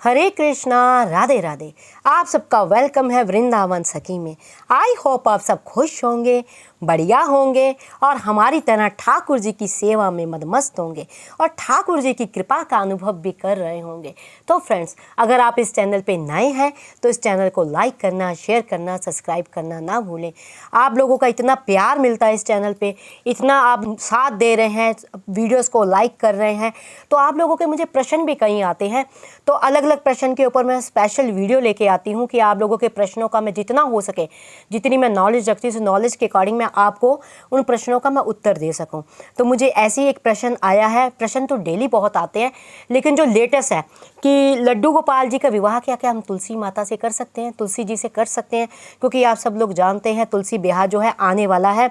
हरे कृष्णा, राधे राधे। आप सबका वेलकम है वृंदावन सखी में। आई होप आप सब खुश होंगे, बढ़िया होंगे और हमारी तरह ठाकुर जी की सेवा में मदमस्त होंगे और ठाकुर जी की कृपा का अनुभव भी कर रहे होंगे। तो फ्रेंड्स, अगर आप इस चैनल पे नए हैं तो इस चैनल को लाइक करना, शेयर करना, सब्सक्राइब करना ना भूलें। आप लोगों का इतना प्यार मिलता है इस चैनल पे, इतना आप साथ दे रहे हैं, वीडियोज़ को लाइक कर रहे हैं, तो आप लोगों के मुझे प्रश्न भी कहीं आते हैं, तो अलग अलग प्रश्न के ऊपर मैं स्पेशल वीडियो लेके आती हूँ कि आप लोगों के प्रश्नों का मैं जितना हो सके, जितनी मैं नॉलेज रखती हूँ, उस नॉलेज के अकॉर्डिंग मैं आपको उन प्रश्नों का मैं उत्तर दे सकूं। तो मुझे ऐसे ही एक प्रश्न आया है, प्रश्न तो डेली बहुत आते हैं, लेकिन जो लेटेस्ट है कि लड्डू गोपाल जी का विवाह क्या हम तुलसी माता से कर सकते हैं, तुलसी जी से कर सकते हैं? क्योंकि आप सब लोग जानते हैं तुलसी ब्याह जो है आने वाला है।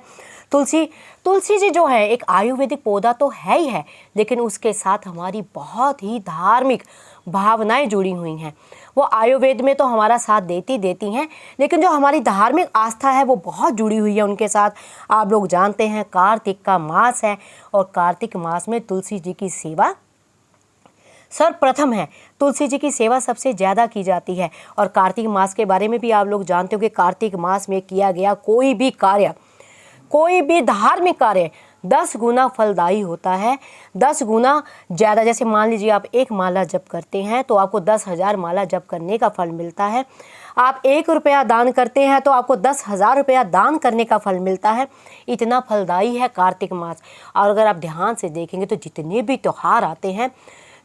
तुलसी जी जो है एक आयुर्वेदिक पौधा तो है ही है, लेकिन उसके साथ हमारी बहुत ही धार्मिक भावनाएं जुड़ी हुई हैं। वो आयुर्वेद में तो हमारा साथ देती हैं, लेकिन जो हमारी धार्मिक आस्था है वो बहुत जुड़ी हुई है उनके साथ। आप लोग जानते हैं कार्तिक का मास है और कार्तिक मास में तुलसी जी की सेवा सर्वप्रथम है। तुलसी जी की सेवा सबसे ज़्यादा की जाती है और कार्तिक मास के बारे में भी आप लोग जानते हो कि कार्तिक मास में किया गया कोई भी कार्य, कोई भी धार्मिक कार्य 10 गुना फलदायी होता है, 10 गुना ज़्यादा। जैसे मान लीजिए आप एक माला जप करते हैं तो आपको 10,000 माला जप करने का फल मिलता है। आप 1 रुपया दान करते हैं तो आपको 10,000 रुपया दान करने का फल मिलता है। इतना फलदायी है कार्तिक मास। और अगर आप ध्यान से देखेंगे तो जितने भी त्यौहार आते हैं,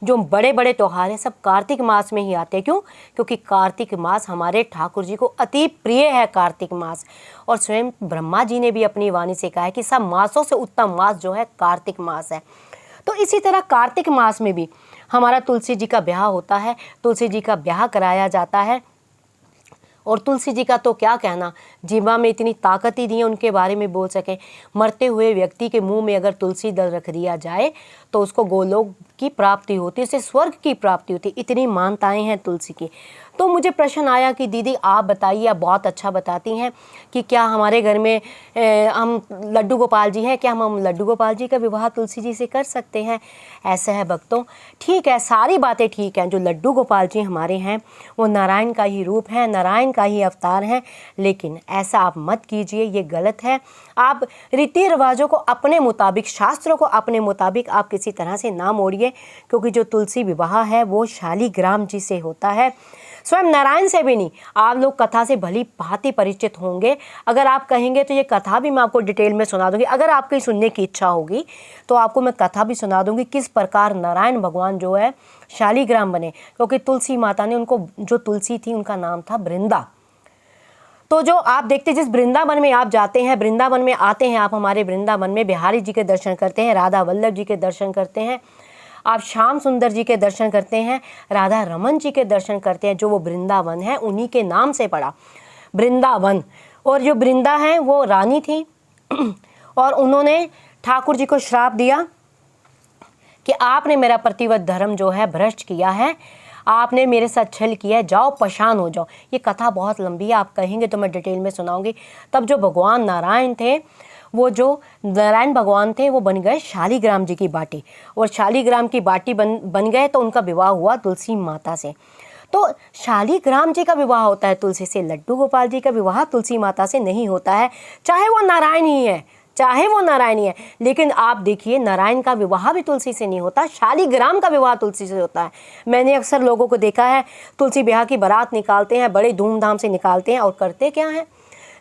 जो बड़े बड़े त्यौहार हैं, सब कार्तिक मास में ही आते हैं। क्यों? क्योंकि कार्तिक मास हमारे ठाकुर जी को अति प्रिय है कार्तिक मास। और स्वयं ब्रह्मा जी ने भी अपनी वाणी से कहा है कि सब मासों से उत्तम मास जो है कार्तिक मास है। तो इसी तरह कार्तिक मास में भी हमारा तुलसी जी का ब्याह होता है, तुलसी जी का ब्याह कराया जाता है। और तुलसी जी का तो क्या कहना, जीवा में इतनी ताकत ही दी है उनके बारे में बोल सकें। मरते हुए व्यक्ति के मुंह में अगर तुलसी दल रख दिया जाए तो उसको गोलोक की प्राप्ति होती है, उससे स्वर्ग की प्राप्ति होती है। इतनी मान्यताएं हैं तुलसी की। तो मुझे प्रश्न आया कि दीदी आप बताइए, आप बहुत अच्छा बताती हैं कि क्या हमारे घर में हम लड्डू गोपाल जी हैं, क्या हम लड्डू गोपाल जी का विवाह तुलसी जी से कर सकते हैं? ऐसा है भक्तों, ठीक है, सारी बातें ठीक हैं। जो लड्डू गोपाल जी हमारे हैं वो नारायण का ही रूप है, नारायण का ही अवतार है, लेकिन ऐसा आप मत कीजिए, ये गलत है। आप रीति रिवाजों को अपने मुताबिक, शास्त्रों को अपने मुताबिक आप किसी तरह से ना मोड़िए, क्योंकि जो तुलसी विवाह है वो शालिग्राम जी से होता है, स्वयं नारायण से भी नहीं। आप लोग कथा से भली भांति परिचित होंगे। अगर आप कहेंगे तो ये कथा भी मैं आपको डिटेल में सुना दूंगी। अगर आपकी सुनने की इच्छा होगी तो आपको मैं कथा भी सुना दूंगी किस प्रकार नारायण भगवान जो है शालिग्राम बने। क्योंकि तुलसी माता ने उनको, जो तुलसी थी उनका नाम था वृंदा। तो जो आप देखते, जिस वृंदावन में आप जाते हैं, वृंदावन में आते हैं आप, हमारे वृंदावन में बिहारी जी के दर्शन करते हैं, राधा वल्लभ जी के दर्शन करते हैं, आप श्याम सुंदर जी के दर्शन करते हैं, राधा रमन जी के दर्शन करते हैं। जो वो वृंदावन है उन्हीं के नाम से पड़ा वृंदावन। और जो वृंदा है वो रानी थी और उन्होंने ठाकुर जी को श्राप दिया कि आपने मेरा प्रतिवत धर्म जो है भ्रष्ट किया है, आपने मेरे साथ छल किया है, जाओ पशान हो जाओ। ये कथा बहुत लंबी है, आप कहेंगे तो मैं डिटेल में सुनाऊंगी। तब जो भगवान नारायण थे, वो जो नारायण भगवान थे वो बन गए शालिग्राम जी की बाटी, और शालिग्राम की बाटी बन गए तो उनका विवाह हुआ तुलसी माता से। तो शालिग्राम जी का विवाह होता है तुलसी से, लड्डू गोपाल जी का विवाह तुलसी माता से नहीं होता है, चाहे वो नारायण ही है, चाहे वो नारायणी है। लेकिन आप देखिए, नारायण का विवाह भी तुलसी से नहीं होता, शालिग्राम का विवाह तुलसी से होता है। मैंने अक्सर लोगों को देखा है, तुलसी ब्याह की बारात निकालते हैं, बड़े धूमधाम से निकालते हैं और करते क्या है,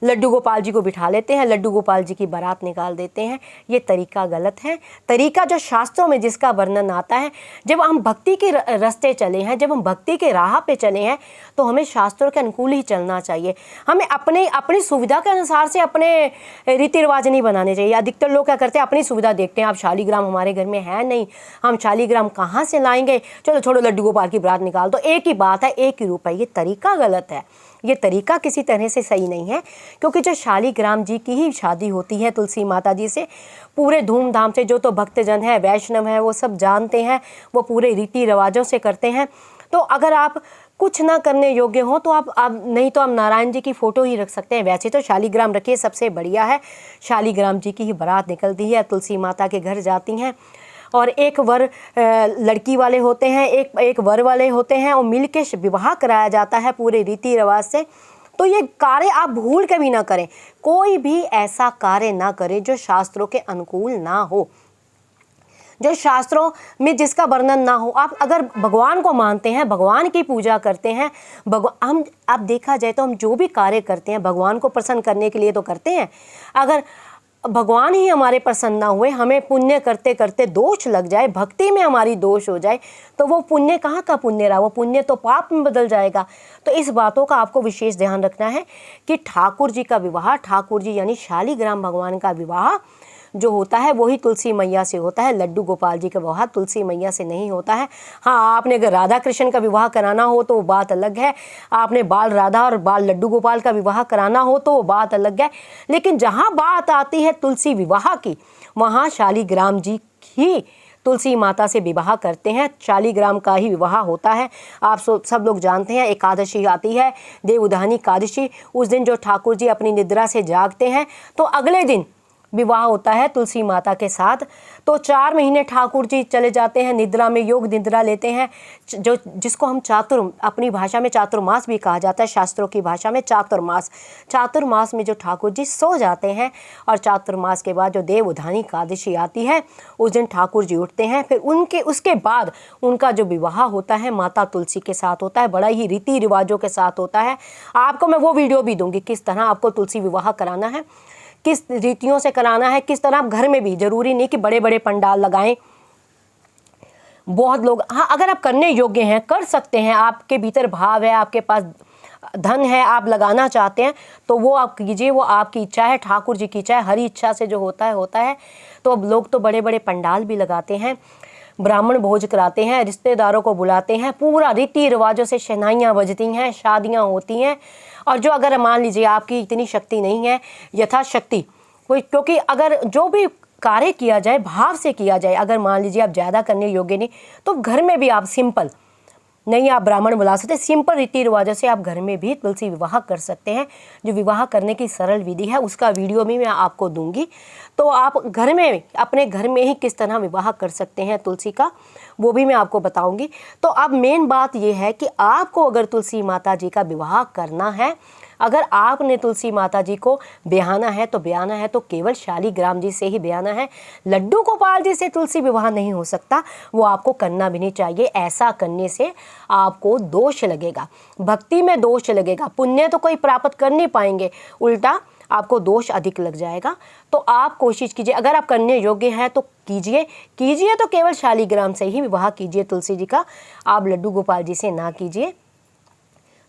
लड्डू गोपाल जी को बिठा लेते हैं, लड्डू गोपाल जी की बारात निकाल देते हैं। ये तरीका गलत है। तरीका जो शास्त्रों में जिसका वर्णन आता है, जब हम भक्ति के रास्ते चले हैं, जब हम भक्ति के राह पे चले हैं, तो हमें शास्त्रों के अनुकूल ही चलना चाहिए। हमें अपनी सुविधा के अनुसार से अपने रीति रिवाज नहीं बनाने चाहिए। अधिकतर लोग क्या करते हैं, अपनी सुविधा देखते हैं। आप शालिग्राम हमारे घर में है नहीं, हम शालिग्राम कहाँ से लाएंगे, चलो छोड़ो लड्डू गोपाल की बारात निकाल दो, एक ही बात है, एक ही रूप है। ये तरीका गलत है, ये तरीका किसी तरह से सही नहीं है। क्योंकि जो शालिग्राम जी की ही शादी होती है तुलसी माता जी से पूरे धूमधाम से, जो तो भक्तजन है, वैष्णव है, वो सब जानते हैं, वो पूरे रीति रिवाजों से करते हैं। तो अगर आप कुछ ना करने योग्य हो तो आप नहीं तो आप नारायण जी की फ़ोटो ही रख सकते हैं। वैसे तो शालिग्राम रखिए, सबसे बढ़िया है। शालिग्राम जी की ही बारात निकलती है, तुलसी माता के घर जाती हैं। और एक वर लड़की वाले होते हैं, एक वर वाले होते हैं, और मिल के विवाह कराया जाता है पूरे रीति रिवाज से। तो ये कार्य आप भूल के भी ना करें, कोई भी ऐसा कार्य ना करें जो शास्त्रों के अनुकूल ना हो, जो शास्त्रों में जिसका वर्णन ना हो। आप अगर भगवान को मानते हैं, भगवान की पूजा करते हैं, हम आप देखा जाए तो हम जो भी कार्य करते हैं भगवान को प्रसन्न करने के लिए तो करते हैं। अगर भगवान ही हमारे प्रसन्न ना हुए, हमें पुण्य करते करते दोष लग जाए, भक्ति में हमारी दोष हो जाए, तो वो पुण्य कहाँ का पुण्य रहा, वो पुण्य तो पाप में बदल जाएगा। तो इस बातों का आपको विशेष ध्यान रखना है कि ठाकुर जी का विवाह, ठाकुर जी यानी शालिग्राम भगवान का विवाह जो होता है वही तुलसी मैया से होता है। लड्डू गोपाल जी का विवाह तुलसी मैया से नहीं होता है। हाँ, आपने अगर राधा कृष्ण का विवाह कराना हो तो वो बात अलग है, आपने बाल राधा और बाल लड्डू गोपाल का विवाह कराना हो तो वो बात अलग है। लेकिन जहाँ बात आती है तुलसी विवाह की, वहाँ शालिग्राम जी ही तुलसी माता से विवाह करते हैं, शालिग्राम का ही विवाह होता है। आप सब लोग जानते हैं एकादशी आती है, देवउठानी एकादशी, उस दिन जो ठाकुर जी अपनी निद्रा से जागते हैं तो अगले दिन विवाह होता है तुलसी माता के साथ। तो 4 महीने ठाकुर जी चले जाते हैं निद्रा में, योग निद्रा लेते हैं, जो जिसको हम अपनी भाषा में चातुर्मास भी कहा जाता है, शास्त्रों की भाषा में चातुर्मास में जो ठाकुर जी सो जाते हैं। और चातुर्मास के बाद जो देवउठानी एकादशी आती है उस दिन ठाकुर जी उठते हैं। फिर उसके बाद उनका जो विवाह होता है माता तुलसी के साथ होता है, बड़ा ही रीति रिवाजों के साथ होता है। आपको मैं वो वीडियो भी दूंगी किस तरह आपको तुलसी विवाह कराना है, किस रीतियों से कराना है, किस तरह आप घर में भी, जरूरी नहीं कि बड़े बड़े पंडाल लगाएं। बहुत लोग, हाँ, अगर आप करने योग्य हैं कर सकते हैं, आपके भीतर भाव है, आपके पास धन है, आप लगाना चाहते हैं तो वो आप कीजिए, वो आपकी इच्छा है, ठाकुर जी की इच्छा है। हरी इच्छा से जो होता है। तो अब लोग तो बड़े बड़े पंडाल भी लगाते हैं, ब्राह्मण भोज कराते हैं, रिश्तेदारों को बुलाते हैं, पूरा रीति रिवाजों से शहनाइयाँ बजती हैं, शादियाँ होती हैं। और जो अगर मान लीजिए आपकी इतनी शक्ति नहीं है, यथाशक्ति कोई, क्योंकि अगर जो भी कार्य किया जाए भाव से किया जाए, अगर मान लीजिए आप ज़्यादा करने योग्य नहीं तो घर में भी आप सिंपल, नहीं आप ब्राह्मण बुला सकते, सिंपल रीति रिवाजों से आप घर में भी तुलसी विवाह कर सकते हैं। जो विवाह करने की सरल विधि है उसका वीडियो भी मैं आपको दूंगी, तो आप घर में, अपने घर में ही किस तरह विवाह कर सकते हैं तुलसी का, वो भी मैं आपको बताऊंगी। तो अब मेन बात ये है कि आपको अगर तुलसी माता जी का विवाह करना है, अगर आपने तुलसी माता जी को ब्याहना है तो केवल शालिग्राम जी से ही ब्याहना है। लड्डू गोपाल जी से तुलसी विवाह नहीं हो सकता, वो आपको करना भी नहीं चाहिए। ऐसा करने से आपको दोष लगेगा, भक्ति में दोष लगेगा, पुण्य तो कोई प्राप्त कर नहीं पाएंगे, उल्टा आपको दोष अधिक लग जाएगा। तो आप कोशिश कीजिए, अगर आप करने योग्य हैं तो कीजिए तो केवल शालिग्राम से ही विवाह कीजिए तुलसी जी का, आप लड्डू गोपाल जी से ना कीजिए।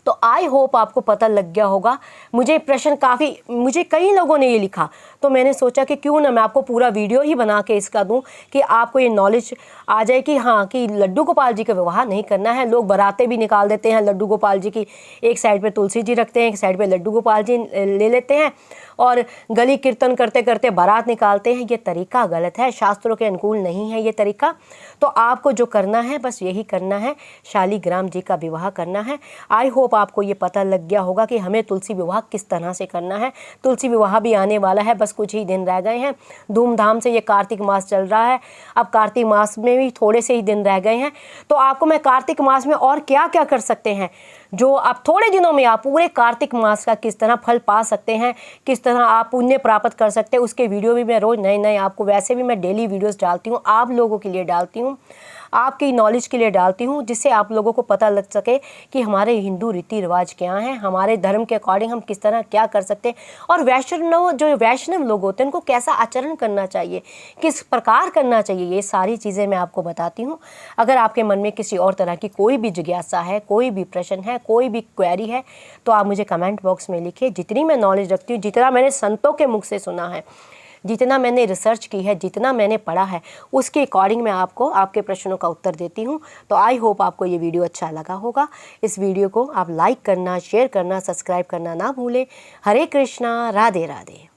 तो आई होप आपको पता लग गया होगा। मुझे कई लोगों ने ये लिखा, तो मैंने सोचा कि क्यों ना मैं आपको पूरा वीडियो ही बना के इसका दूं कि आपको ये नॉलेज आ जाए कि हाँ, कि लड्डू गोपाल जी का विवाह नहीं करना है। लोग बारातें भी निकाल देते हैं लड्डू गोपाल जी की, एक साइड पे तुलसी जी रखते हैं, एक साइड पे लड्डू गोपाल जी ले लेते हैं और गली कीर्तन करते करते बारात निकालते हैं। ये तरीका गलत है, शास्त्रों के अनुकूल नहीं है ये तरीका। तो आपको जो करना है बस यही करना है, शालिग्राम जी का विवाह करना है। आई होप आपको ये पता लग गया होगा कि हमें तुलसी विवाह किस तरह से करना है। तुलसी विवाह भी आने वाला है, बस कुछ ही दिन रह गए हैं। धूमधाम से ये कार्तिक मास चल रहा है, अब कार्तिक मास में भी थोड़े से ही दिन रह गए हैं। तो आपको मैं कार्तिक मास में और क्या क्या कर सकते हैं, जो आप थोड़े दिनों में आप पूरे कार्तिक मास का किस तरह फल पा सकते हैं, किस तरह आप पुण्य प्राप्त कर सकते हैं, उसके वीडियो भी मैं रोज़ नए आपको, वैसे भी मैं डेली वीडियोस डालती हूँ, आप लोगों के लिए डालती हूँ, आपकी नॉलेज के लिए डालती हूँ, जिससे आप लोगों को पता लग सके कि हमारे हिंदू रीति रिवाज क्या हैं, हमारे धर्म के अकॉर्डिंग हम किस तरह क्या कर सकते हैं, और वैष्णव लोग होते हैं उनको कैसा आचरण करना चाहिए, किस प्रकार करना चाहिए, ये सारी चीज़ें मैं आपको बताती हूँ। अगर आपके मन में किसी और तरह की कोई भी जिज्ञासा है, कोई भी प्रश्न है, कोई भी क्वेरी है, तो आप मुझे कमेंट बॉक्स में लिखिए। जितनी मैं नॉलेज रखती हूँ, जितना मैंने संतों के मुख से सुना है, जितना मैंने रिसर्च की है, जितना मैंने पढ़ा है, उसके अकॉर्डिंग मैं आपको आपके प्रश्नों का उत्तर देती हूँ। तो आई होप आपको ये वीडियो अच्छा लगा होगा। इस वीडियो को आप लाइक करना, शेयर करना, सब्सक्राइब करना ना भूलें। हरे कृष्णा, राधे राधे।